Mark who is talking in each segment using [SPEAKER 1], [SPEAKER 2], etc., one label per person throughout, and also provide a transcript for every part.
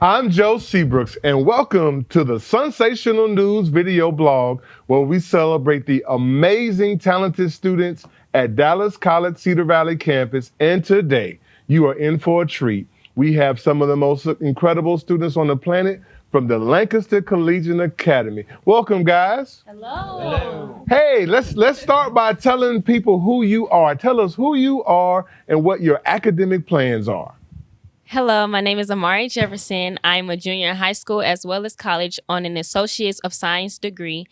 [SPEAKER 1] I'm Joe Seabrooks, and welcome to the Sunsational News video blog, where we celebrate the amazing, talented students at Dallas College Cedar Valley campus. And today, you are in for a treat. We have some of the most incredible students on the planet from the Lancaster Collegiate Academy. Welcome, guys.
[SPEAKER 2] Hello.
[SPEAKER 1] Hey, let's start by telling people who you are. Tell us who you are and what your academic plans are.
[SPEAKER 2] Hello, my name is Amari Jefferson. I'm a junior in high school as well as college on an Associates of Science degree.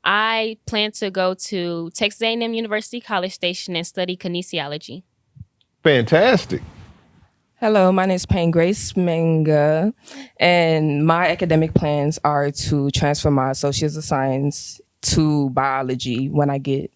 [SPEAKER 2] I plan to go to Texas A&M University College Station and study kinesiology.
[SPEAKER 1] Fantastic.
[SPEAKER 3] Hello, my name is Payne Grace Menga, and my academic plans are to transfer my Associates of Science to biology when I get,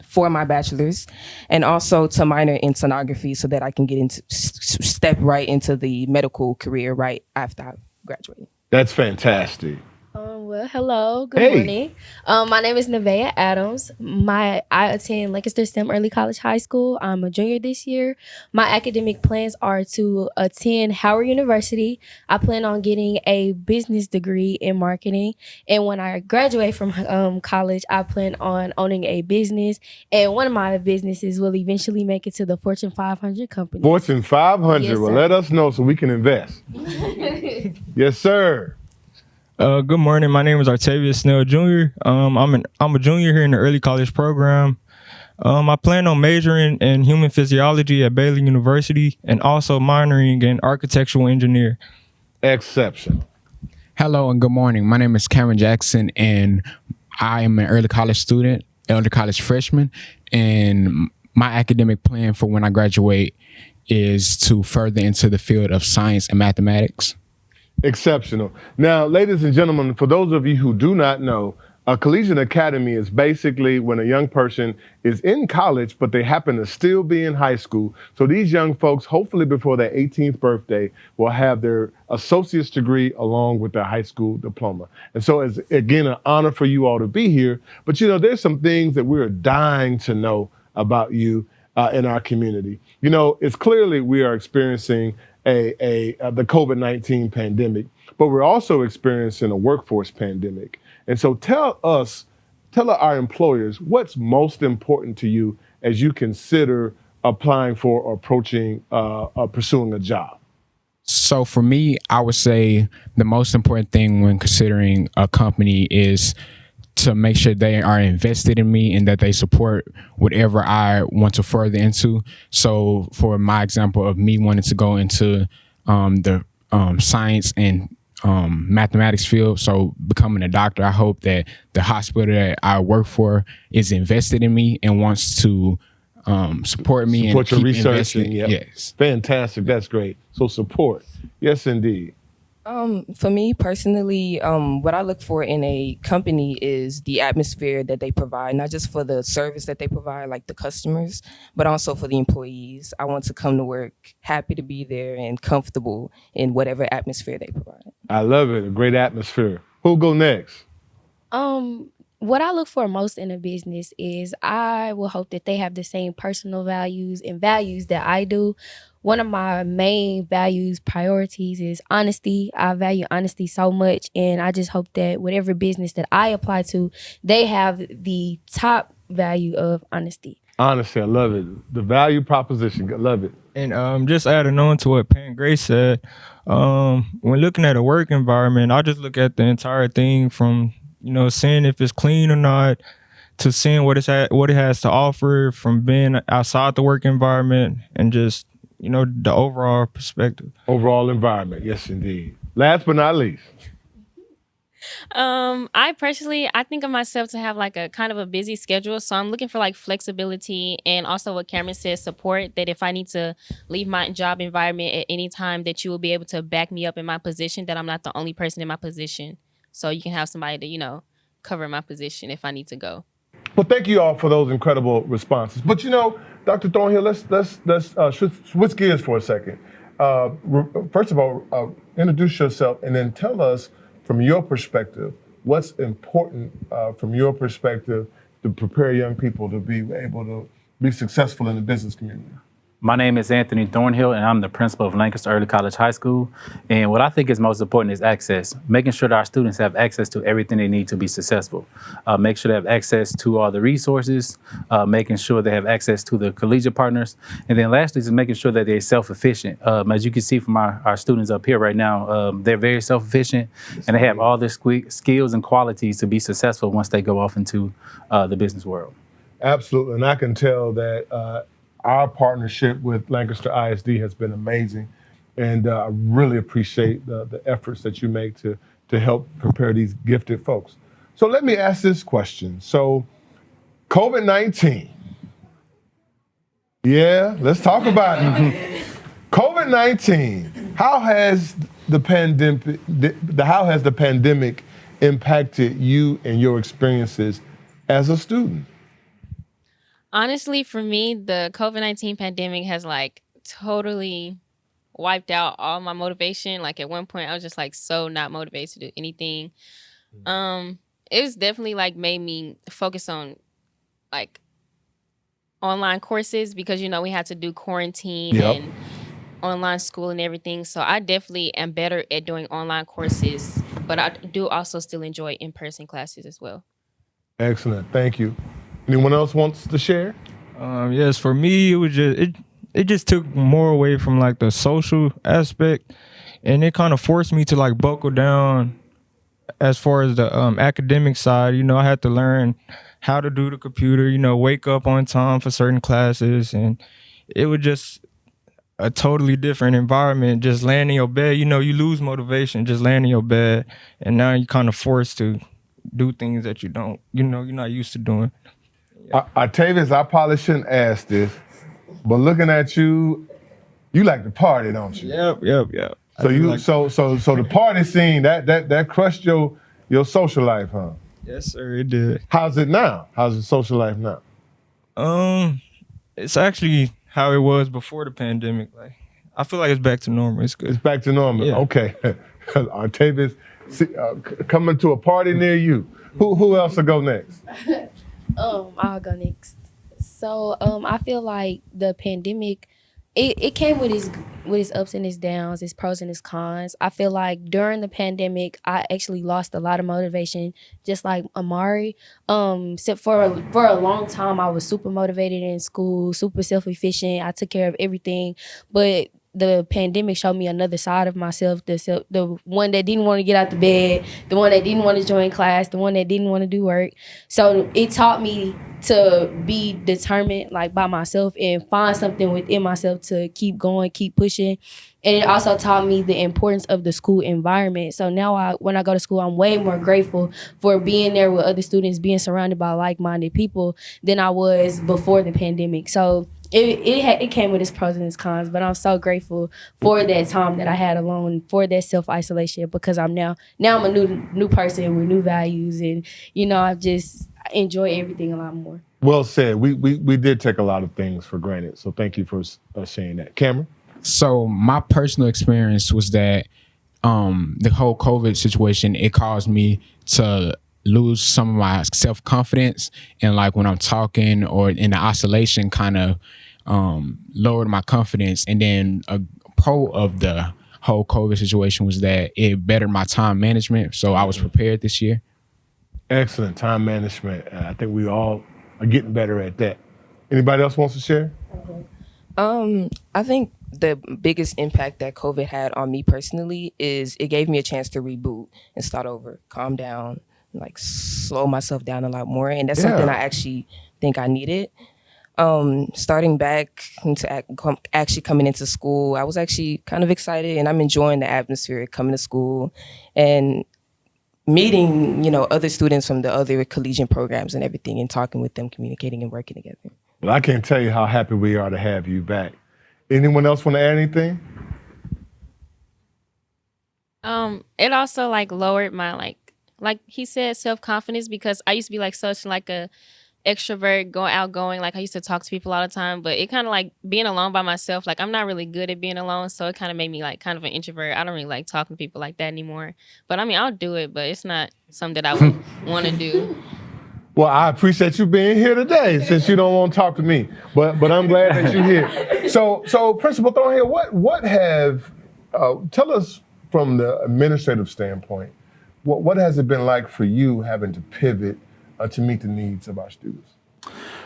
[SPEAKER 3] for my bachelor's, and also to minor in sonography so that I can get into step right into the medical career right after I graduate.
[SPEAKER 1] That's fantastic.
[SPEAKER 4] Hello. Good
[SPEAKER 1] Hey.
[SPEAKER 4] morning. My name is Nevaeh Adams. I attend Lancaster STEM Early College High School. I'm a junior this year. My academic plans are to attend Howard University. I plan on getting a business degree in marketing. And when I graduate from college, I plan on owning a business. And one of my businesses will eventually make it to the Fortune 500 company.
[SPEAKER 1] Fortune 500.
[SPEAKER 4] Yes,
[SPEAKER 1] Well,
[SPEAKER 4] sir.
[SPEAKER 1] let us know so we can invest. Yes, sir.
[SPEAKER 5] Good morning. My name is Artavius Snell Jr. I'm a junior here in the early college program. I plan on majoring in human physiology at Baylor University and also minoring in architectural engineer.
[SPEAKER 1] Exception.
[SPEAKER 6] Hello and good morning. My name is Cameron Jackson, and I am an early college student, early college freshman, and my academic plan for when I graduate is to further into the field of science and mathematics.
[SPEAKER 1] Exceptional. Now, ladies and gentlemen, for those of you who do not know, a collegiate academy is basically when a young person is in college, but they happen to still be in high school. So these young folks, hopefully before their 18th birthday, will have their associate's degree along with their high school diploma. And so it's, again, an honor for you all to be here. But, there's some things that we're dying to know about you in our community. It's clearly we are experiencing the COVID-19 pandemic, but we're also experiencing a workforce pandemic. And so tell our employers what's most important to you as you consider applying for or pursuing a job.
[SPEAKER 6] So for me, I would say the most important thing when considering a company is to make sure they are invested in me and that they support whatever I want to further into. So for my example of me wanting to go into the science and mathematics field, so becoming a doctor, I hope that the hospital that I work for is invested in me and wants to support me
[SPEAKER 1] Support
[SPEAKER 6] and
[SPEAKER 1] your
[SPEAKER 6] keep
[SPEAKER 1] research.
[SPEAKER 6] investing.
[SPEAKER 1] Yep.
[SPEAKER 6] Yes.
[SPEAKER 1] Fantastic. That's great. So support. Yes, indeed.
[SPEAKER 3] For me personally, what I look for in a company is the atmosphere that they provide, not just for the service that they provide, like the customers, but also for the employees. I want to come to work happy to be there and comfortable in whatever atmosphere they provide.
[SPEAKER 1] I love it. A great atmosphere. Who'll go next?
[SPEAKER 4] What I look for most in a business is I will hope that they have the same personal values and values that I do. One of my main priorities is honesty. I value honesty so much, and I just hope that whatever business that I apply to, they have the top value of honesty.
[SPEAKER 1] Honestly, I love it. The value proposition. I love it.
[SPEAKER 5] And just adding on to what Payne Grace said, when looking at a work environment, I just look at the entire thing from seeing if it's clean or not, to seeing what it has to offer, from being outside the work environment, and just the overall perspective.
[SPEAKER 1] Overall environment. Yes, indeed. Last but not least.
[SPEAKER 2] I think of myself to have like a kind of a busy schedule. So I'm looking for like flexibility, and also what Cameron says, support, that if I need to leave my job environment at any time, that you will be able to back me up in my position, that I'm not the only person in my position. So you can have somebody to, cover my position if I need to go.
[SPEAKER 1] Well, thank you all for those incredible responses. But Dr. Thornhill, let's switch gears for a second. First of all, introduce yourself and then tell us from your perspective what's important from your perspective to prepare young people to be able to be successful in the business community.
[SPEAKER 7] My name is Anthony Thornhill, and I'm the principal of Lancaster Early College High School. And what I think is most important is access, making sure that our students have access to everything they need to be successful. Make sure they have access to all the resources, making sure they have access to the collegiate partners. And then lastly is making sure that they're self-efficient. As you can see from our students up here right now, they're very self-efficient and they have all the skills and qualities to be successful once they go off into the business world.
[SPEAKER 1] Absolutely, and I can tell that our partnership with Lancaster ISD has been amazing, and I really appreciate the efforts that you make to help prepare these gifted folks. So let me ask this question. So COVID-19, yeah, let's talk about it. COVID-19, how has the pandemic impacted you and your experiences as a student?
[SPEAKER 2] Honestly, for me, the COVID-19 pandemic has like totally wiped out all my motivation. Like at one point I was just like so not motivated to do anything. It was definitely like made me focus on like online courses because we had to do quarantine and online school and everything. So I definitely am better at doing online courses, but I do also still enjoy in-person classes as well.
[SPEAKER 1] Excellent, thank you. Anyone else wants to share?
[SPEAKER 5] Yes, for me, it was just it just took more away from like the social aspect, and it kind of forced me to like buckle down as far as the academic side. I had to learn how to do the computer. Wake up on time for certain classes, and it was just a totally different environment. Just laying in your bed, you lose motivation just laying in your bed, and now you're kind of forced to do things that you're not used to doing.
[SPEAKER 1] Octavius, I probably shouldn't ask this, but looking at you, you like to party, don't you?
[SPEAKER 5] Yep.
[SPEAKER 1] So so the party scene that crushed your social life, huh?
[SPEAKER 5] Yes, sir, it did.
[SPEAKER 1] How's it now? How's your social life now?
[SPEAKER 5] It's actually how it was before the pandemic. Like, I feel like it's back to normal. It's good.
[SPEAKER 1] It's back to normal.
[SPEAKER 5] Yeah.
[SPEAKER 1] Okay. Octavius, coming to a party near you. Who else will go next?
[SPEAKER 4] I'll go next. So I feel like the pandemic, it came with its ups and its downs, its pros and its cons. I feel like during the pandemic, I actually lost a lot of motivation, just like Amari. So for a long time, I was super motivated in school, super self-efficient. I took care of everything, but the pandemic showed me another side of myself, the one that didn't want to get out the bed, the one that didn't want to join class, the one that didn't want to do work. So it taught me to be determined like by myself and find something within myself to keep going, keep pushing. And it also taught me the importance of the school environment. So now when I go to school, I'm way more grateful for being there with other students, being surrounded by like-minded people than I was before the pandemic. So it came with its pros and its cons, but I'm so grateful for that time that I had alone, for that self-isolation, because I'm now I'm a new person with new values, and I just enjoy everything a lot more.
[SPEAKER 1] Well said. We did take a lot of things for granted, so thank you for saying that. Cameron?
[SPEAKER 6] So my personal experience was that the whole COVID situation, it caused me to lose some of my self-confidence, and like when I'm talking or in the isolation kind of lowered my confidence. And then a pro of the whole COVID situation was that it bettered my time management, so I was prepared this year.
[SPEAKER 1] Excellent time management. I think we all are getting better at that. Anybody else wants to share?
[SPEAKER 3] I think the biggest impact that COVID had on me personally is it gave me a chance to reboot and start over, calm down, like slow myself down a lot more. And that's something I actually think I needed. Starting back into actually coming into school, I was actually kind of excited, and I'm enjoying the atmosphere coming to school and meeting, other students from the other collegiate programs and everything, and talking with them, communicating and working together.
[SPEAKER 1] Well, I can't tell you how happy we are to have you back. Anyone else want to add anything?
[SPEAKER 2] It also like lowered my like he said, self-confidence, because I used to be like such like a extrovert, outgoing. Like I used to talk to people all the time, but it kind of like being alone by myself. Like I'm not really good at being alone, so it kind of made me like kind of an introvert. I don't really like talking to people like that anymore. But I mean, I'll do it, but it's not something that I would want to do.
[SPEAKER 1] Well, I appreciate you being here today since you don't want to talk to me. But I'm glad that you're here. So Principal Thornhill, what have tell us from the administrative standpoint, what has it been like for you having to pivot to meet the needs of our students?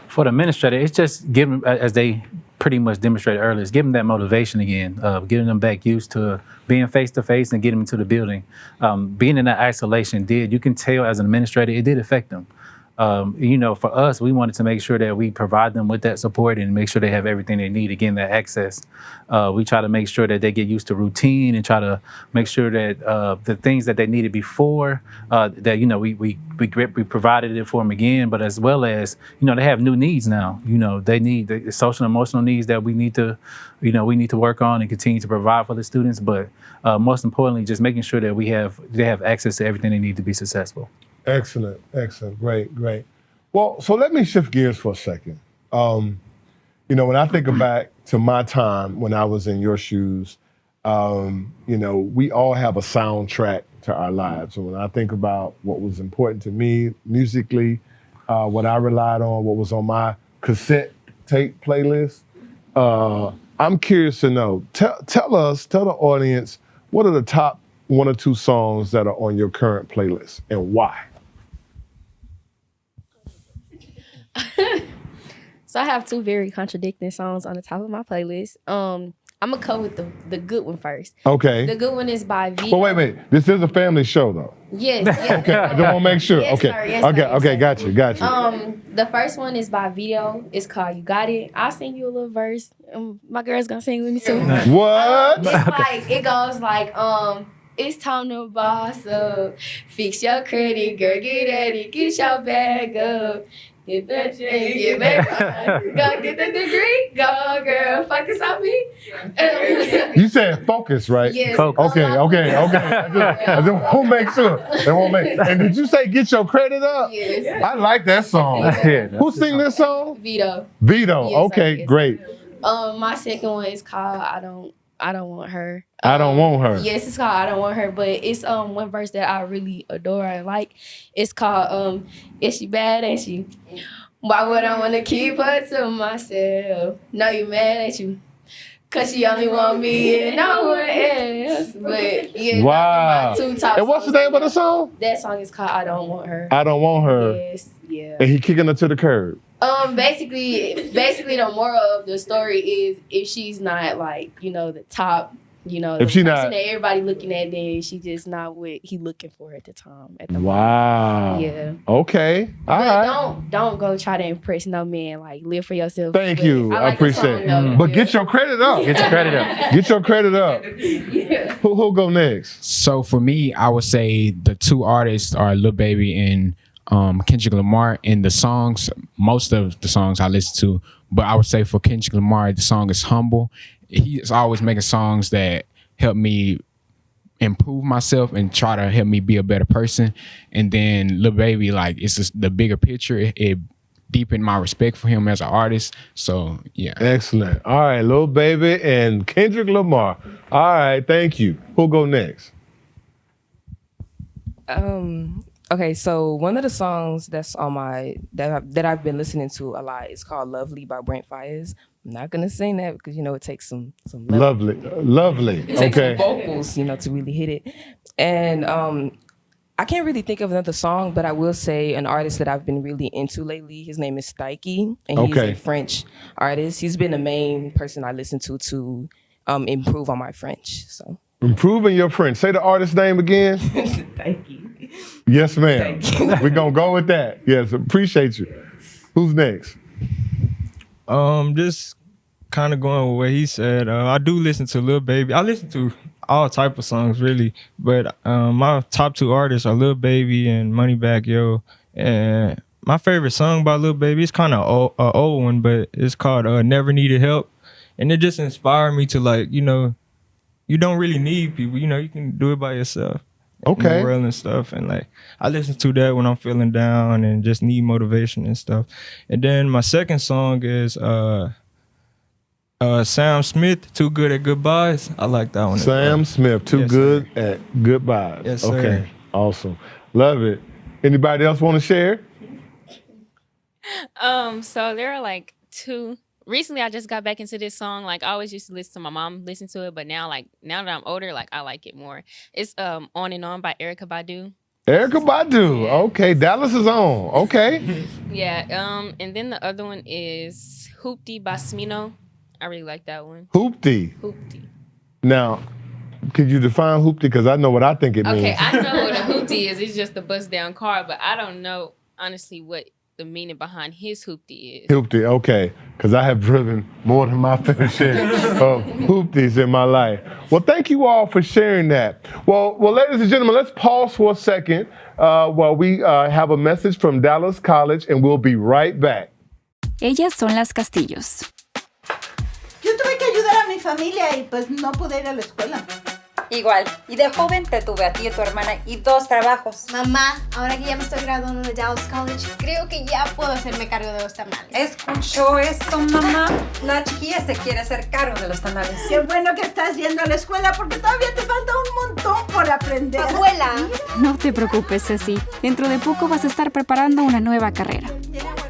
[SPEAKER 7] For the administrator, it's just giving, as they pretty much demonstrated earlier, it's giving that motivation again, getting them back used to being face to face and getting them to the building. Being in that isolation you can tell as an administrator, it did affect them. For us, we wanted to make sure that we provide them with that support and make sure they have everything they need, again, that access. We try to make sure that they get used to routine and try to make sure that the things that they needed before, we provided it for them again, but as well as, they have new needs now. They need the social and emotional needs that we need to work on and continue to provide for the students. But most importantly, just making sure that they have access to everything they need to be successful.
[SPEAKER 1] Excellent. Great. Well, so let me shift gears for a second. When I think back to my time when I was in your shoes, we all have a soundtrack to our lives. And when I think about what was important to me musically, what I relied on, what was on my cassette tape playlist, I'm curious to know, tell the audience, what are the top 1 or 2 songs that are on your current playlist and why?
[SPEAKER 4] So I have 2 very contradicting songs on the top of my playlist. I'm gonna go with the good one first.
[SPEAKER 1] Okay.
[SPEAKER 4] The good one is by Vito.
[SPEAKER 1] But wait. This is a family show, though.
[SPEAKER 4] Yes.
[SPEAKER 1] Okay. I just want to make sure.
[SPEAKER 4] Yes,
[SPEAKER 1] okay.
[SPEAKER 4] sir, yes,
[SPEAKER 1] okay.
[SPEAKER 4] sir, yes,
[SPEAKER 1] Okay.
[SPEAKER 4] sir.
[SPEAKER 1] Got you.
[SPEAKER 4] The first one is by Vito. It's called "You Got It." I'll sing you a little verse. My girl's gonna sing with me too.
[SPEAKER 1] What?
[SPEAKER 4] It goes like it's time to boss up. Fix your credit, girl. Get at it. Get your bag up. Get that check, get back on. Go get the degree. Go, girl. Focus on me.
[SPEAKER 1] You said focus, right?
[SPEAKER 4] Yes.
[SPEAKER 7] Focus.
[SPEAKER 1] Okay. I just want to make sure. And did you say get your credit up?
[SPEAKER 4] Yes.
[SPEAKER 1] I like that song.
[SPEAKER 7] Yeah,
[SPEAKER 1] Who sing this song?
[SPEAKER 4] Vito.
[SPEAKER 1] Vito.
[SPEAKER 4] Yes,
[SPEAKER 1] Okay,
[SPEAKER 4] sir, yes,
[SPEAKER 1] great.
[SPEAKER 4] My second one is called I don't want her.
[SPEAKER 1] I don't want her.
[SPEAKER 4] Yes, it's called I Don't Want Her, but it's one verse that I really adore and like. It's called Is She Bad, Ain't She? Why would I wanna keep her to myself? No, you mad, ain't you? Cause she only want me and no one else. But yeah,
[SPEAKER 1] Wow.
[SPEAKER 4] those are my 2 top
[SPEAKER 1] And what's the
[SPEAKER 4] songs
[SPEAKER 1] name of the song?
[SPEAKER 4] That song is called I Don't Want Her.
[SPEAKER 1] I don't want her.
[SPEAKER 4] Yes, yeah.
[SPEAKER 1] And he kicking her to the curb.
[SPEAKER 4] Basically the moral of the story is if she's not like, the top,
[SPEAKER 1] If
[SPEAKER 4] the
[SPEAKER 1] she
[SPEAKER 4] person
[SPEAKER 1] not-
[SPEAKER 4] that everybody looking at, then she just not what he looking for at the time.
[SPEAKER 1] Wow.
[SPEAKER 4] Yeah.
[SPEAKER 1] Okay. All
[SPEAKER 4] But
[SPEAKER 1] right.
[SPEAKER 4] don't go try to impress no man. Like live for yourself.
[SPEAKER 1] Thank
[SPEAKER 4] But
[SPEAKER 1] you. I
[SPEAKER 4] like the
[SPEAKER 1] appreciate
[SPEAKER 4] song,
[SPEAKER 1] it.
[SPEAKER 4] though.
[SPEAKER 1] But get your credit up.
[SPEAKER 7] Get your credit up.
[SPEAKER 1] Get your credit up.
[SPEAKER 4] Yeah.
[SPEAKER 1] Who'll go next?
[SPEAKER 6] So for me, I would say the 2 artists are Lil Baby and Kendrick Lamar. And the songs, most of the songs I listen to, but I would say for Kendrick Lamar, the song is Humble. He's always making songs that help me improve myself and try to help me be a better person. And then Lil Baby, like, it's just the bigger picture. It deepened my respect for him as an artist. So yeah.
[SPEAKER 1] Excellent. All right, Lil Baby and Kendrick Lamar. All right, thank you. Who'll go next?
[SPEAKER 3] Okay, so one of the songs that's on that I've been listening to a lot is called "Lovely" by Brent Fires. I'm not gonna sing that because it takes some
[SPEAKER 1] Lovely.
[SPEAKER 3] it takes
[SPEAKER 1] Okay.
[SPEAKER 3] some vocals, to really hit it. And I can't really think of another song, but I will say an artist that I've been really into lately. His name is Stykey, and he's
[SPEAKER 1] Okay.
[SPEAKER 3] a French artist. He's been the main person I listen to improve on my French. So
[SPEAKER 1] Improving your French. Say the artist name again.
[SPEAKER 3] thank you.
[SPEAKER 1] Yes, ma'am.
[SPEAKER 3] Thank you.
[SPEAKER 1] We're going to go with that. Yes, appreciate you. Who's next?
[SPEAKER 5] Just kind of going with what he said. I do listen to Lil Baby. I listen to all type of songs really, but my top 2 artists are Lil Baby and Moneybagg Yo. And my favorite song by Lil Baby is kind of an old one, but it's called "Never Needed Help," and it just inspired me to you don't really need people. You can do it by yourself.
[SPEAKER 1] Okay.
[SPEAKER 5] In the world and stuff, and I listen to that when I'm feeling down and just need motivation and stuff. And then my second song is Sam Smith, "Too Good at Goodbyes." I like that one.
[SPEAKER 1] Sam Smith, Too
[SPEAKER 5] Yes,
[SPEAKER 1] Good at Goodbyes.
[SPEAKER 5] Yes, sir.
[SPEAKER 1] Okay, awesome. Love it. Anybody else want to share?
[SPEAKER 2] So there are like two. Recently, I just got back into this song. Like I always used to listen to my mom listen to it, but now that I'm older, like I like it more. It's On and On by Erica Badu.
[SPEAKER 1] Erica Badu.
[SPEAKER 2] Yeah.
[SPEAKER 1] Okay, Dallas is on. Okay.
[SPEAKER 2] Yeah. And then the other one is Hoopty by Smino. I really like that one.
[SPEAKER 1] Hoopty.
[SPEAKER 2] Hoopty.
[SPEAKER 1] Now, could you define hoopty? Because I know what I think it means.
[SPEAKER 2] Okay, I know what a hoopty is. It's just a bust down car, but I don't know honestly what the meaning behind his hoopty is.
[SPEAKER 1] Hoopty, okay. Because I have driven more than my fair share of hoopties in my life. Well, thank you all for sharing that. Well, ladies and gentlemen, let's pause for a second while we have a message from Dallas College, and we'll be right back.
[SPEAKER 8] Ellas son las Castillos.
[SPEAKER 9] Yo tuve que ayudar a mi familia y pues no pude ir a la escuela.
[SPEAKER 10] Igual, y de joven te tuve a ti y a tu hermana y 2 trabajos.
[SPEAKER 11] Mamá, ahora que ya me estoy graduando de Dallas College, creo que ya puedo hacerme cargo de los tamales.
[SPEAKER 10] ¿Escuchó eso, mamá? La chiquilla se quiere hacer cargo de los tamales.
[SPEAKER 9] Qué bueno que estás yendo a la escuela porque todavía te falta un montón por aprender.
[SPEAKER 11] Abuela.
[SPEAKER 8] No te preocupes, Ceci. Dentro de poco vas a estar preparando una nueva carrera.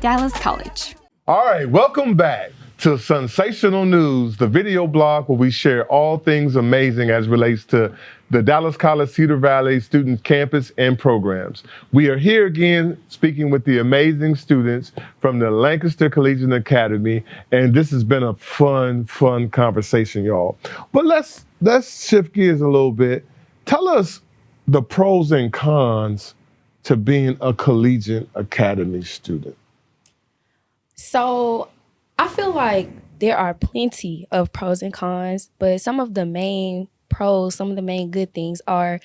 [SPEAKER 8] Dallas College.
[SPEAKER 1] All right, welcome back to Sunsational News, the video blog where we share all things amazing as relates to the Dallas College Cedar Valley student campus and programs. We are here again speaking with the amazing students from the Lancaster Collegiate Academy, and this has been a fun conversation, y'all. But let's shift gears a little bit. Tell us the pros and cons to being a Collegiate Academy student.
[SPEAKER 4] So I feel like there are plenty of pros and cons, but some of the main pros, some of the main good things are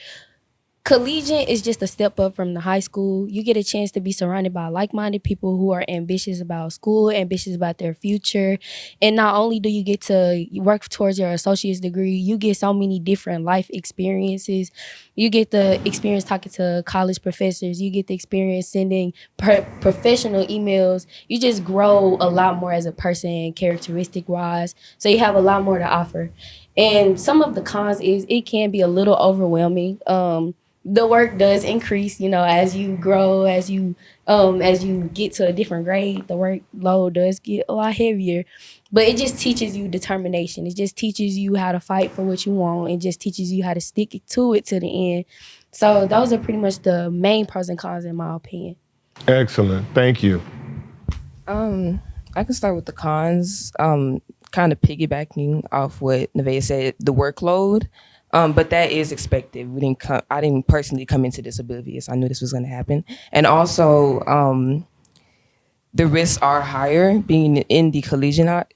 [SPEAKER 4] collegiate is just a step up from the high school. You get a chance to be surrounded by like-minded people who are ambitious about school, ambitious about their future. And not only do you get to work towards your associate's degree, you get so many different life experiences. You get the experience talking to college professors. You get the experience sending professional emails. You just grow a lot more as a person, characteristic-wise. So you have a lot more to offer. And some of the cons is it can be a little overwhelming. The work does increase, as you grow, as you get to a different grade, the workload does get a lot heavier. But it just teaches you determination. It just teaches you how to fight for what you want. It just teaches you how to stick to it to the end. So those are pretty much the main pros and cons in my opinion.
[SPEAKER 1] Excellent. Thank you.
[SPEAKER 3] I can start with the cons. Kind of piggybacking off what Nevaeh said, the workload. But that is expected. I didn't personally come into this oblivious. I knew this was going to happen. And also, the risks are higher being in the collegiate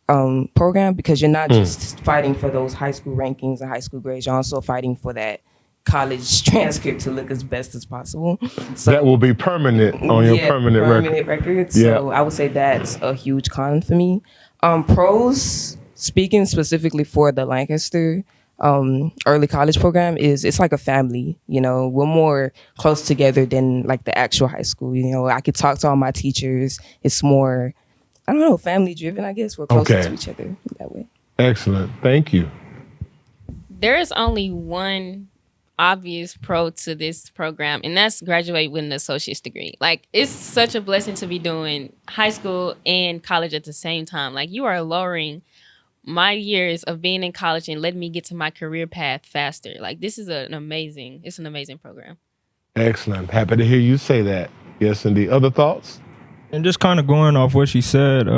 [SPEAKER 3] program because you're not just fighting for those high school rankings and high school grades. You're also fighting for that college transcript to look as best as possible. So
[SPEAKER 1] that will be permanent on your permanent
[SPEAKER 3] record. So I would say that's a huge con for me. Pros, speaking specifically for the Lancaster early college program, it's like a family. We're more close together than like the actual high school. I could talk to all my teachers. It's more, I don't know, family driven, I guess. We're closer to each other that way.
[SPEAKER 1] Excellent. Thank you.
[SPEAKER 2] There is only one obvious pro to this program, and that's graduate with an associate's degree. Like, it's such a blessing to be doing high school and college at the same time. Like, you are lowering my years of being in college and letting me get to my career path faster. Like, this is an amazing program.
[SPEAKER 1] Excellent. Happy to hear you say that. Yes, indeed. Other thoughts?
[SPEAKER 5] And just kind of going off what she said,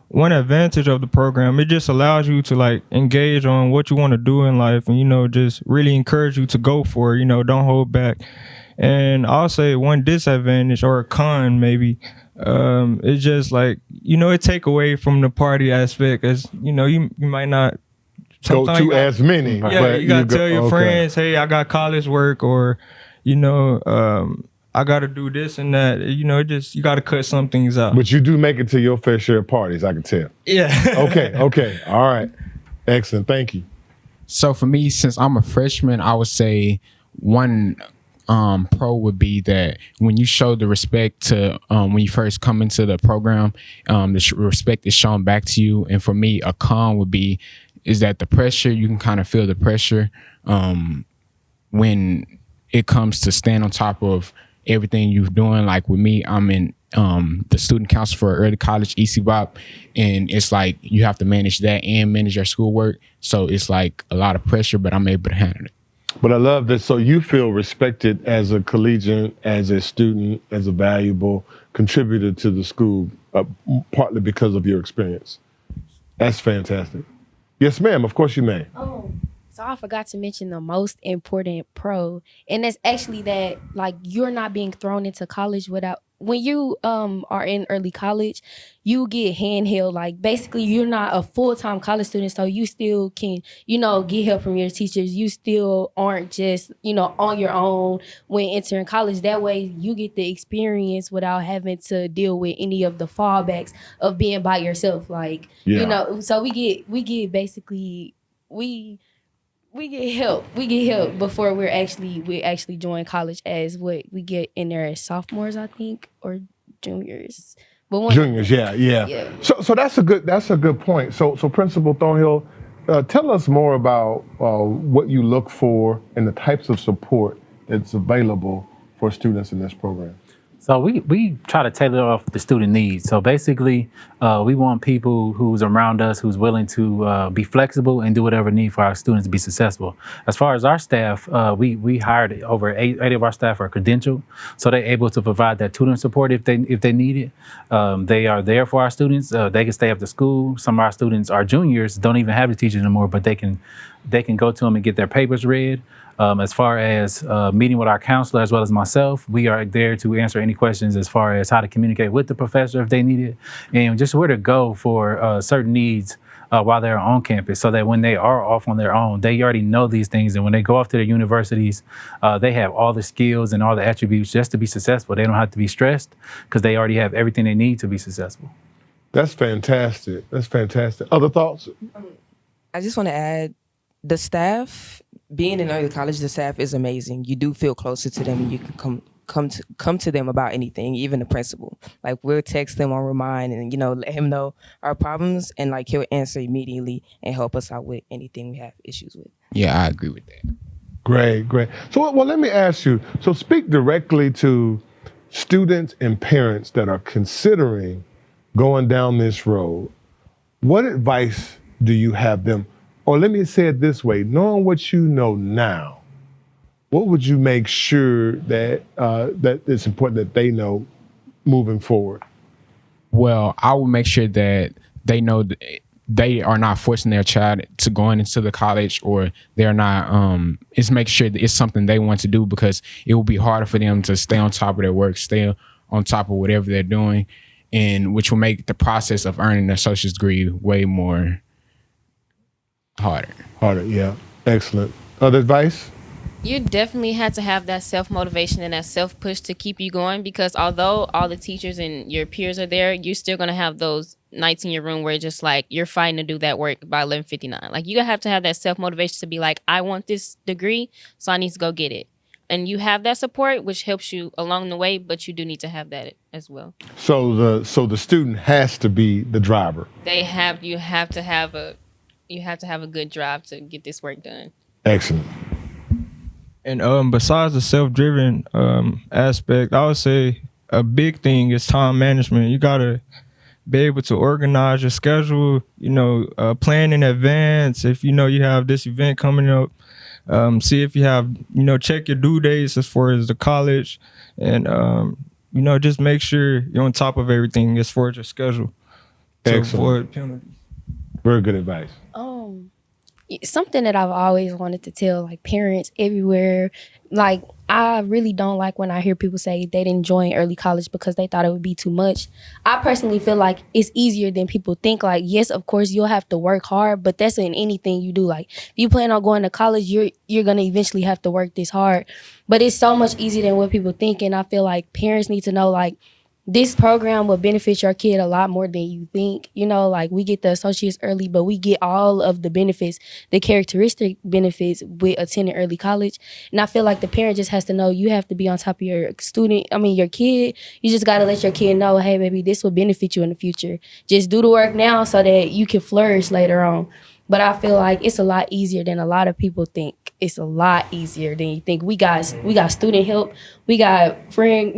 [SPEAKER 5] one advantage of the program, it just allows you to like engage on what you want to do in life and, just really encourage you to go for it, don't hold back. And I'll say one disadvantage or a con maybe, it's just like, it take away from the party aspect as, you might not
[SPEAKER 1] go to as many.
[SPEAKER 5] Yeah, but you got to tell your friends, hey, I got college work or, I got to do this and that. You got to cut some things out.
[SPEAKER 1] But you do make it to your fair share of parties, I can tell.
[SPEAKER 5] Yeah.
[SPEAKER 1] Okay. All right. Excellent. Thank you.
[SPEAKER 6] So for me, since I'm a freshman, I would say one pro would be that when you show the respect to when you first come into the program, the respect is shown back to you. And for me, a con would be is that the pressure, you can kind of feel the pressure when it comes to stand on top of everything you're doing. Like with me, I'm in the student council for early college, ECBOP, and it's like you have to manage that and manage your schoolwork. So it's like a lot of pressure, but I'm able to handle it.
[SPEAKER 1] But I love this. So you feel respected as a collegian, as a student, as a valuable contributor to the school, partly because of your experience. That's fantastic. Yes, ma'am. Of course you may.
[SPEAKER 4] Oh, so I forgot to mention the most important pro, and that's actually that like you're not being thrown into college without. When you are in early college, you get handheld. Like basically, you're not a full-time college student, so you still can, get help from your teachers. You still aren't just, on your own when entering college. That way, you get the experience without having to deal with any of the fallbacks of being by yourself. Like, so we get basically we get help. We get help before we actually join college as what we get in there as sophomores, I think, or juniors. But
[SPEAKER 1] juniors, yeah. So that's a good point. So Principal Thornhill, tell us more about what you look for and the types of support that's available for students in this program.
[SPEAKER 7] So we try to tailor off the student needs. So basically, we want people who's around us, who's willing to be flexible and do whatever need for our students to be successful. As far as our staff, we hired over eight of our staff are credentialed, so they're able to provide that tutoring support if they need it. They are there for our students. They can stay after school. Some of our students, our juniors, don't even have the teachers anymore, but they can go to them and get their papers read. As far as meeting with our counselor as well as myself, we are there to answer any questions as far as how to communicate with the professor if they need it, and just where to go for certain needs while they're on campus, so that when they are off on their own, they already know these things, and when they go off to their universities, they have all the skills and all the attributes just to be successful. They don't have to be stressed because they already have everything they need to be successful.
[SPEAKER 1] That's fantastic. Other thoughts?
[SPEAKER 3] I just want to add, the staff, being in early college, the staff is amazing. You do feel closer to them, and you can come to them about anything, even the principal. Like, we'll text them on Remind and, let him know our problems, and like he'll answer immediately and help us out with anything we have issues with.
[SPEAKER 6] Yeah, I agree with that.
[SPEAKER 1] Great. So, well, let me ask you, so speak directly to students and parents that are considering going down this road. What advice do you have them? Or let me say it this way, knowing what you know now, what would you make sure that that it's important that they know moving forward?
[SPEAKER 6] Well, I will make sure that they know that they are not forcing their child to going into the college, or they're not, it's make sure that it's something they want to do, because it will be harder for them to stay on top of their work, stay on top of whatever they're doing, and which will make the process of earning an associate's degree way more harder, yeah.
[SPEAKER 1] Excellent. Other advice?
[SPEAKER 2] You definitely had to have that self-motivation and that self-push to keep you going, because although all the teachers and your peers are there, you're still going to have those nights in your room where just like you're fighting to do that work by 11:59. Like, you have to have that self-motivation to be like, I want this degree, so I need to go get it. And you have that support, which helps you along the way, but you do need to have that as well.
[SPEAKER 1] So the student has to be the driver.
[SPEAKER 2] You have to have a good drive to get this work done.
[SPEAKER 1] Excellent.
[SPEAKER 5] And besides the self-driven aspect, I would say a big thing is time management. You gotta be able to organize your schedule, plan in advance. If you have this event coming up, see if you have, check your due dates as far as the college, and just make sure you're on top of everything as far as your schedule to avoid penalties.
[SPEAKER 1] Very good advice.
[SPEAKER 4] Something that I've always wanted to tell like parents everywhere, like I really don't like when I hear people say they didn't join early college because they thought it would be too much. I personally feel like it's easier than people think. Like, yes, of course you'll have to work hard, but that's in anything you do. Like, if you plan on going to college, you're gonna eventually have to work this hard. But it's so much easier than what people think, and I feel like parents need to know, like, this program will benefit your kid a lot more than you think. Like, we get the associates early, but we get all of the benefits, the characteristic benefits with attending early college. And I feel like the parent just has to know you have to be on top of your kid. You just got to let your kid know, hey, baby, this will benefit you in the future. Just do the work now so that you can flourish later on. But I feel like it's a lot easier than a lot of people think. it's a lot easier than you think. We got student help. We got friend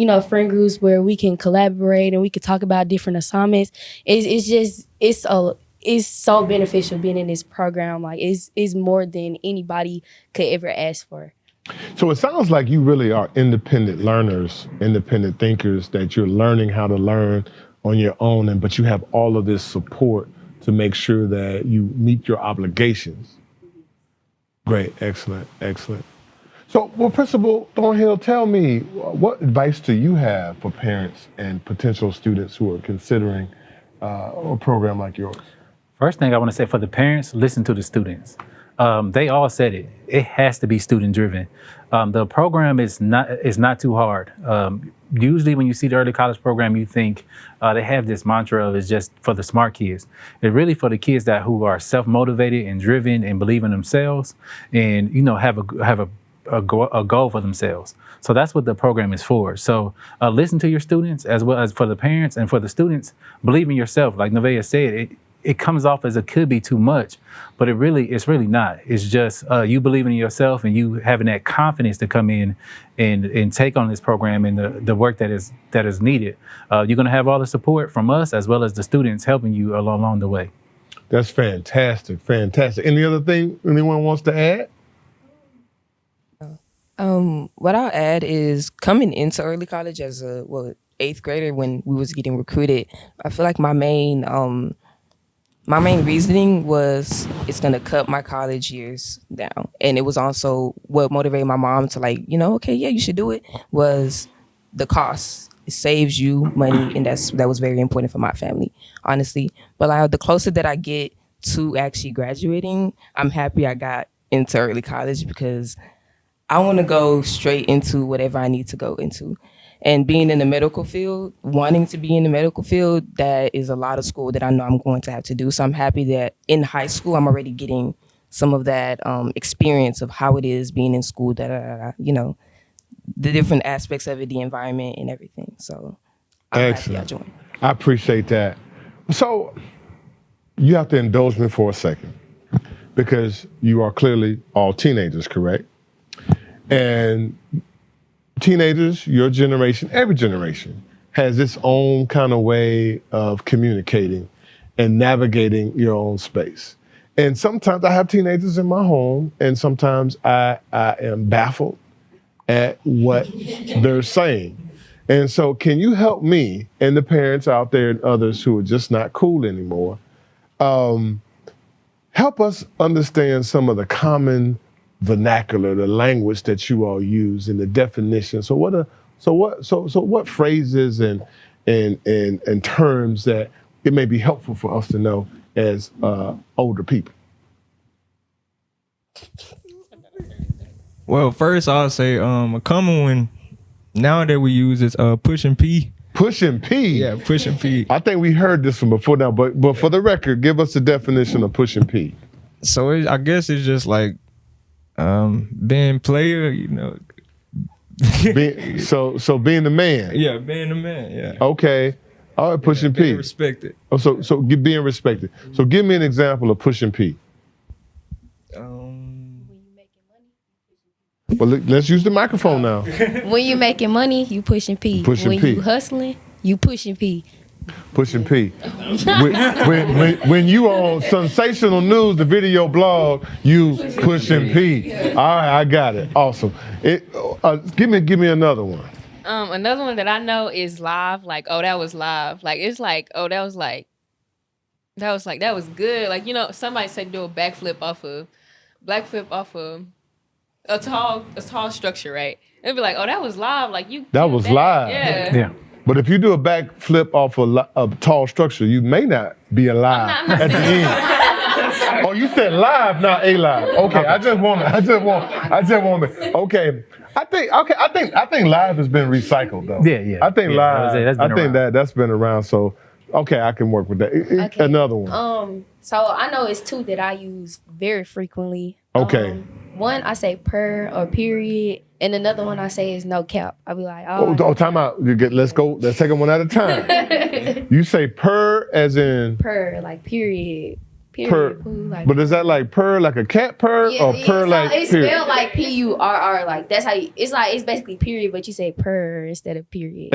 [SPEAKER 4] groups where we can collaborate and we can talk about different assignments. It's so beneficial being in this program. Like it's more than anybody could ever ask for.
[SPEAKER 1] So it sounds like you really are independent learners, independent thinkers, that you're learning how to learn on your own, but you have all of this support to make sure that you meet your obligations. Great, excellent. So, well, Principal Thornhill, tell me, what advice do you have for parents and potential students who are considering a program like yours?
[SPEAKER 7] First thing I want to say for the parents, listen to the students. They all said it. It has to be student driven. The program is not too hard. Usually when you see the early college program, you think they have this mantra of it's just for the smart kids. It's really for the kids who are self-motivated and driven and believe in themselves and, have a goal for themselves. So that's what the program is for. So listen to your students, as well as for the parents and for the students, believe in yourself. Like Nevaeh said, it comes off as it could be too much, but it's really not. It's just you believing in yourself and you having that confidence to come in and take on this program and the work that is needed. You're going to have all the support from us as well as the students helping you along the way.
[SPEAKER 1] That's fantastic. Any other thing anyone wants to add?
[SPEAKER 3] What I'll add is coming into early college as a 8th grader when we was getting recruited, I feel like my main reasoning was it's going to cut my college years down. And it was also what motivated my mom to okay, yeah, you should do it, was the cost. It saves you money, and that was very important for my family, honestly. But the closer that I get to actually graduating, I'm happy I got into early college because I want to go straight into whatever I need to go into. And being in the medical field, wanting to be in the medical field, that is a lot of school that I know I'm going to have to do. So I'm happy that in high school, I'm already getting some of that experience of how it is being in school, the different aspects of it, the environment and everything. So I'm happy I joined.
[SPEAKER 1] I appreciate that. So you have to indulge me for a second because you are clearly all teenagers, correct? And teenagers, your generation, every generation has its own kind of way of communicating and navigating your own space. And sometimes I have teenagers in my home, and sometimes I am baffled at what they're saying. And so can you help me and the parents out there and others who are just not cool anymore, help us understand some of the common vernacular, the language that you all use, and the definition. So what phrases and terms that it may be helpful for us to know as older people?
[SPEAKER 5] Well, first I'll say a common one now that we use is pushing P.
[SPEAKER 1] Pushing P?
[SPEAKER 5] Yeah, pushing P.
[SPEAKER 1] I think we heard this one before now, but for the record, give us the definition of pushing P.
[SPEAKER 5] So I guess it's just like being player,
[SPEAKER 1] So being the man.
[SPEAKER 5] Yeah, being the man. Yeah.
[SPEAKER 1] Okay. All right, pushing P.
[SPEAKER 5] Being respected.
[SPEAKER 1] Oh, so being respected. So give me an example of pushing P. Well, let's use the microphone now.
[SPEAKER 4] When you making money, you pushing P.
[SPEAKER 1] Pushing
[SPEAKER 4] when
[SPEAKER 1] P.
[SPEAKER 4] you hustling, you pushing P.
[SPEAKER 1] Pushing P. when you on Sunsational News, the video blog, you pushing P. All right, I got it. Awesome. Give me another one.
[SPEAKER 2] Another one that I know is live. Like, oh, that was live. Like, it's like, oh, that was good. Like, somebody said do a backflip off of a tall structure, right? It'd be like, oh, that was live. Like
[SPEAKER 1] That was live.
[SPEAKER 2] Yeah.
[SPEAKER 1] But if you do a backflip off a tall structure, you may not be alive
[SPEAKER 2] I'm not
[SPEAKER 1] at the end. Oh, you said live, not alive. Okay, I just want to. Okay, I think live has been recycled though.
[SPEAKER 7] Yeah.
[SPEAKER 1] I think live. That's been around. So, okay, I can work with that.
[SPEAKER 4] Okay.
[SPEAKER 1] Another one.
[SPEAKER 4] So I know it's two that I use very frequently.
[SPEAKER 1] Okay.
[SPEAKER 4] One I say per or period, and another one I say is no cap. I'll be like,
[SPEAKER 1] Time out. Let's go. Let's take them one at a time. You say per as in
[SPEAKER 4] per, like period. Period. Poo, like,
[SPEAKER 1] but is that like purr like a cat purr or purr like
[SPEAKER 4] it's
[SPEAKER 1] period?
[SPEAKER 4] spelled like PURR. Like that's how it's basically period, but you say purr instead of period.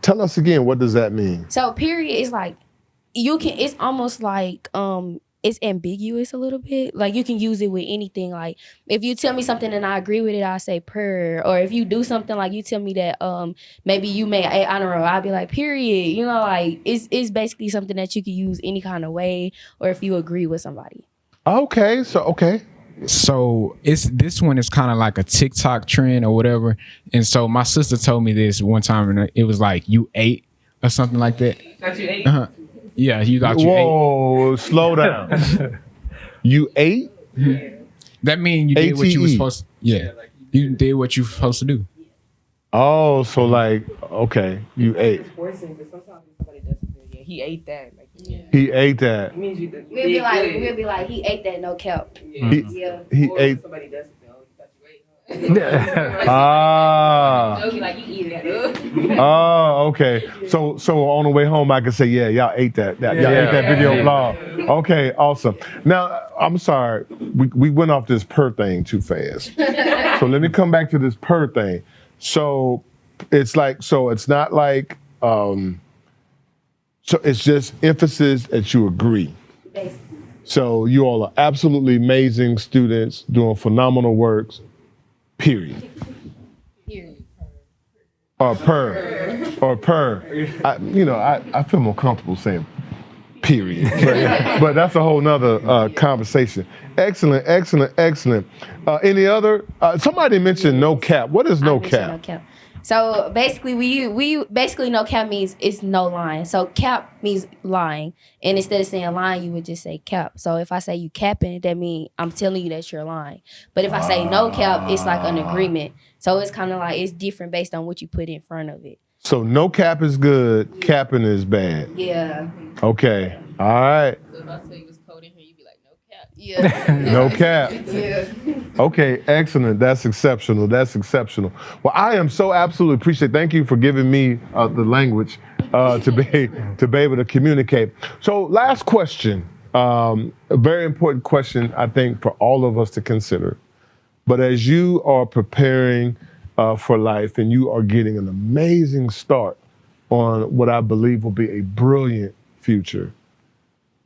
[SPEAKER 1] Tell us again, what does that mean?
[SPEAKER 4] So period is like it's almost like it's ambiguous a little bit. Like you can use it with anything. Like if you tell me something and I agree with it, I say purr. Or if you do something like you tell me that maybe you may I don't know, I'll be like period. You know, like it's basically something that you can use any kind of way or if you agree with somebody.
[SPEAKER 1] Okay.
[SPEAKER 6] So this one is kind of like a TikTok trend or whatever. And so my sister told me this one time, and it was like you ate or something like that.
[SPEAKER 3] Got you 8?
[SPEAKER 6] Yeah, you got you ate.
[SPEAKER 1] Whoa, slow down. You ate?
[SPEAKER 6] That means you did what you were supposed to. Yeah, you did what you were supposed to do.
[SPEAKER 1] Oh, so like, okay, you ate.
[SPEAKER 3] He ate that. Like,
[SPEAKER 1] He ate that.
[SPEAKER 4] We'll be like, he ate that, no cap.
[SPEAKER 1] He ate.
[SPEAKER 3] Somebody does it.
[SPEAKER 1] Ah.
[SPEAKER 3] Like you eat that.
[SPEAKER 1] Oh, okay. So on the way home, I can say, yeah, y'all ate that. Y'all ate that video vlog. Okay, awesome. Now, I'm sorry, we went off this purr thing too fast. So let me come back to this purr thing. So it's not like, so it's just emphasis that you agree. So you all are absolutely amazing students doing phenomenal works. Period. Or purr. I feel more comfortable saying period. But that's a whole nother conversation. Excellent. Any other? Somebody mentioned no cap. What is no cap?
[SPEAKER 4] No cap. So basically, we basically no cap means it's no lying. So cap means lying, and instead of saying lying, you would just say cap. So if I say you capping, that means I'm telling you that you're lying. But if I say no cap, it's like an agreement. So it's kind of like it's different based on what you put in front of it.
[SPEAKER 1] So no cap is good, capping is bad.
[SPEAKER 4] Yeah.
[SPEAKER 1] Okay. All right.
[SPEAKER 2] So if I say it was cold in here, you'd be like, no cap.
[SPEAKER 4] Yeah.
[SPEAKER 1] No cap.
[SPEAKER 4] Yeah.
[SPEAKER 1] Okay, excellent. That's exceptional. Well, I am so absolutely appreciate. Thank you for giving me the language to be able to communicate. So, last question, a very important question, I think, for all of us to consider. But as you are preparing for life and you are getting an amazing start on what I believe will be a brilliant future,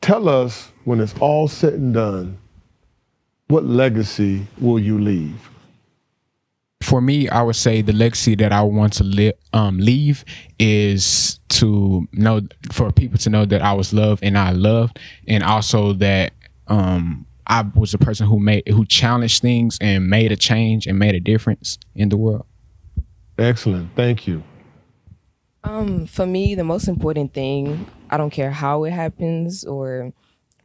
[SPEAKER 1] tell us, when it's all said and done, what legacy will you leave?
[SPEAKER 6] For me, I would say the legacy that I want to leave is to know, for people to know that I was loved and I loved, and also that I was a person who challenged things and made a change and made a difference in the world.
[SPEAKER 1] Excellent. Thank you.
[SPEAKER 3] For me, the most important thing, I don't care how it happens or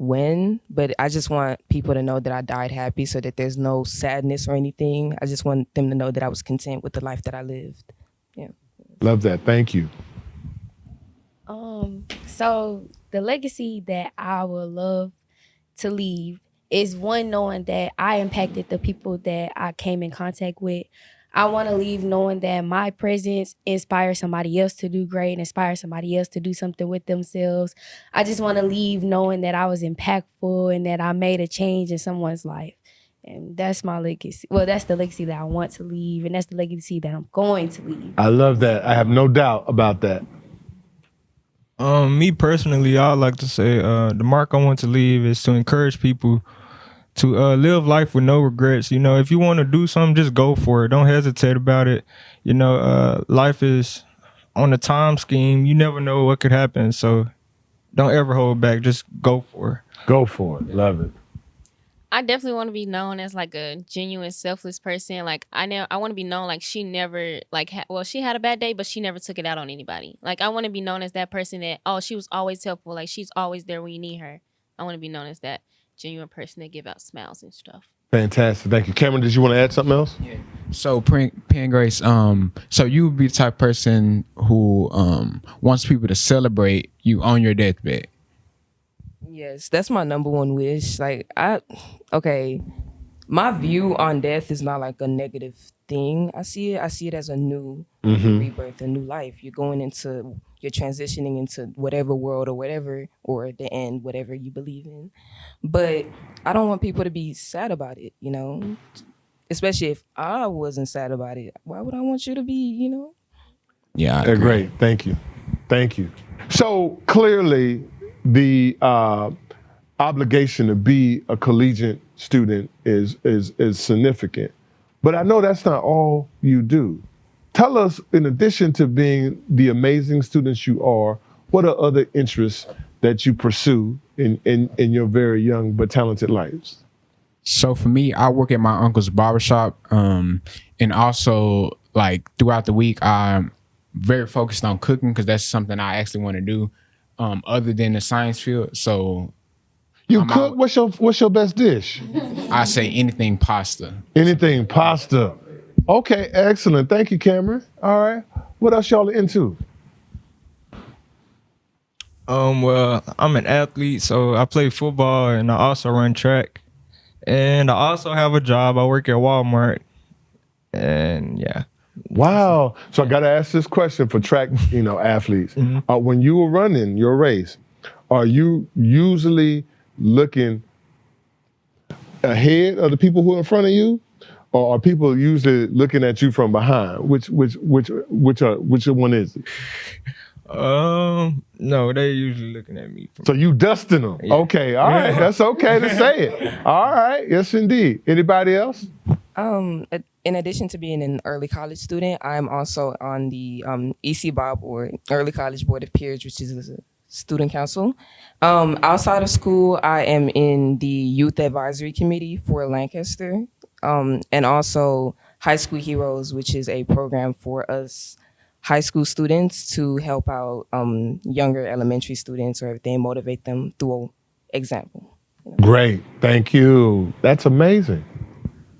[SPEAKER 3] when, but I just want people to know that I died happy so that there's no sadness or anything. I just want them to know that I was content with the life that I lived. Yeah.
[SPEAKER 1] Love that. Thank you.
[SPEAKER 4] So the legacy that I would love to leave is one, knowing that I impacted the people that I came in contact with. I want to leave knowing that my presence inspires somebody else to do great, inspire somebody else to do something with themselves. I just want to leave knowing that I was impactful and that I made a change in someone's life. And that's my legacy. Well, that's the legacy that I want to leave, and that's the legacy that I'm going to leave.
[SPEAKER 1] I love that. I have no doubt about that.
[SPEAKER 5] Me personally, I'd like to say the mark I want to leave is to encourage people to live life with no regrets. You know, if you want to do something, just go for it. Don't hesitate about it. You know, life is on a time scheme. You never know what could happen. So don't ever hold back. Just go for it.
[SPEAKER 1] Go for it. Love it.
[SPEAKER 2] I definitely want to be known as like a genuine, selfless person. Like I want to be known like she never she had a bad day, but she never took it out on anybody. Like I want to be known as that person that, she was always helpful. Like she's always there when you need her. I want to be known as that genuine person that give out smiles and stuff.
[SPEAKER 1] Fantastic. Thank you. Cameron, did you want to add something else?
[SPEAKER 6] Yeah. So Pen Grace, so you would be the type of person who wants people to celebrate you on your deathbed.
[SPEAKER 3] Yes, that's my number one wish. Like my view on death is not like a negative thing. I see it as a new rebirth, a new life. You're transitioning into whatever world or the end, whatever you believe in. But I don't want people to be sad about it, especially if I wasn't sad about it. Why would I want you to be,
[SPEAKER 6] Yeah, I agree.
[SPEAKER 1] Great. Thank you. So clearly the obligation to be a collegiate student is significant. But I know that's not all you do. Tell us, in addition to being the amazing students you are, what are other interests that you pursue in your very young but talented lives?
[SPEAKER 6] So for me, I work at my uncle's barbershop, and also like throughout the week, I'm very focused on cooking because that's something I actually want to do, other than the science field. So
[SPEAKER 1] you cook? What's your best dish?
[SPEAKER 6] I say anything pasta.
[SPEAKER 1] Anything pasta. Okay, excellent. Thank you, Cameron. All right. What else y'all into?
[SPEAKER 5] Well, I'm an athlete, so I play football and I also run track. And I also have a job. I work at Walmart. And yeah.
[SPEAKER 1] Wow. So I got to ask this question for track, athletes. When you were running your race, are you usually looking ahead of the people who are in front of you, or are people usually looking at you from behind? Which one is it?
[SPEAKER 5] No, they usually looking at me.
[SPEAKER 1] So you dusting them? Yeah. Okay, all right. That's okay to say it. All right, yes indeed. Anybody else?
[SPEAKER 3] In addition to being an early college student, I'm also on the EC-BOB, or Early College Board of Peers, which is a student council. Outside of school, I am in the Youth Advisory Committee for Lancaster, and also High School Heroes, which is a program for us high school students to help out younger elementary students, or if they motivate them through an example.
[SPEAKER 1] Great, thank you. That's amazing.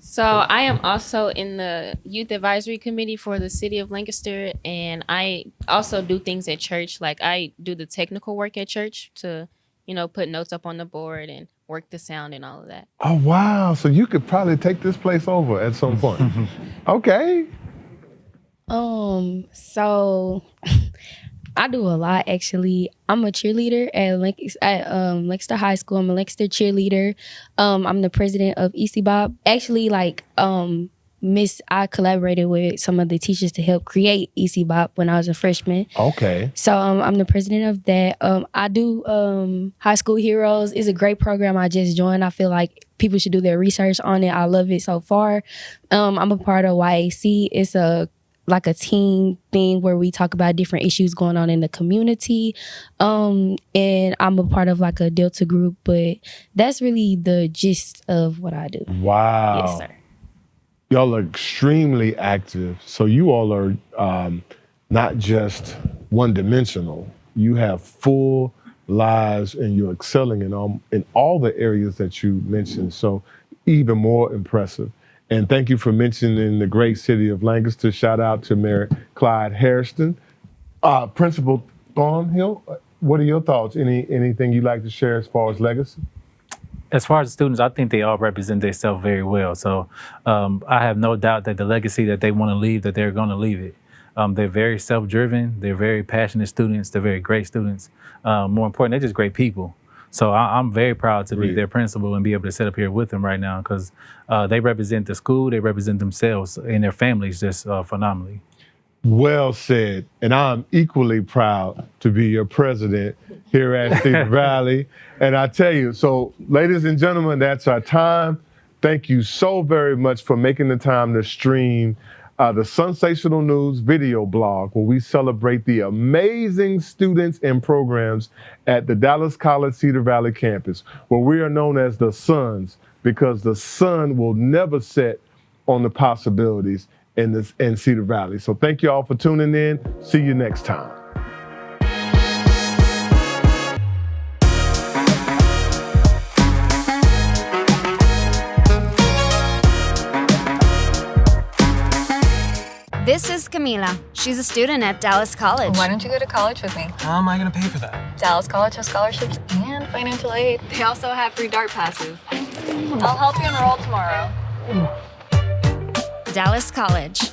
[SPEAKER 2] So I am also in the Youth Advisory Committee for the City of Lancaster, and I also do things at church. Like I do the technical work at church to, put notes up on the board and work the sound and all of that.
[SPEAKER 1] Oh, wow. So you could probably take this place over at some point. Okay.
[SPEAKER 4] So I do a lot, actually. I'm a cheerleader at Lancaster High School. I'm a Lancaster cheerleader. I'm the president of EC-BOB. Actually, I collaborated with some of the teachers to help create EC-BOB when I was a freshman.
[SPEAKER 1] Okay.
[SPEAKER 4] So I'm the president of that. I do High School Heroes. It's a great program I just joined. I feel like people should do their research on it. I love it so far. I'm a part of YAC. It's a team thing where we talk about different issues going on in the community. And I'm a part of a Delta group, but that's really the gist of what I do.
[SPEAKER 1] Wow.
[SPEAKER 4] Yes, sir.
[SPEAKER 1] Y'all are extremely active. So you all are not just one-dimensional. You have full lives and you're excelling in all the areas that you mentioned. So even more impressive. And thank you for mentioning the great city of Lancaster. Shout out to Mayor Clyde Hairston. Principal Thornhill, what are your thoughts? Anything you'd like to share as far as legacy?
[SPEAKER 7] As far as the students, I think they all represent themselves very well. So I have no doubt that the legacy that they want to leave, that they're going to leave it. They're very self-driven. They're very passionate students. They're very great students. More important, they're just great people. So I'm very proud to be their principal and be able to sit up here with them right now because they represent the school, they represent themselves and their families just phenomenally.
[SPEAKER 1] Well said. And I'm equally proud to be your president here at Cedar Valley. And I tell you, so ladies and gentlemen, that's our time. Thank you so very much for making the time to stream the Sunsational News video blog, where we celebrate the amazing students and programs at the Dallas College Cedar Valley campus, where we are known as the Suns, because the sun will never set on the possibilities in Cedar Valley. So thank you all for tuning in. See you next time.
[SPEAKER 8] This is Camila. She's a student at Dallas College.
[SPEAKER 12] Why don't you go to college with me?
[SPEAKER 13] How am I going to pay for that?
[SPEAKER 12] Dallas College has scholarships and financial aid. They also have free DART passes. I'll help you enroll tomorrow.
[SPEAKER 13] Dallas College.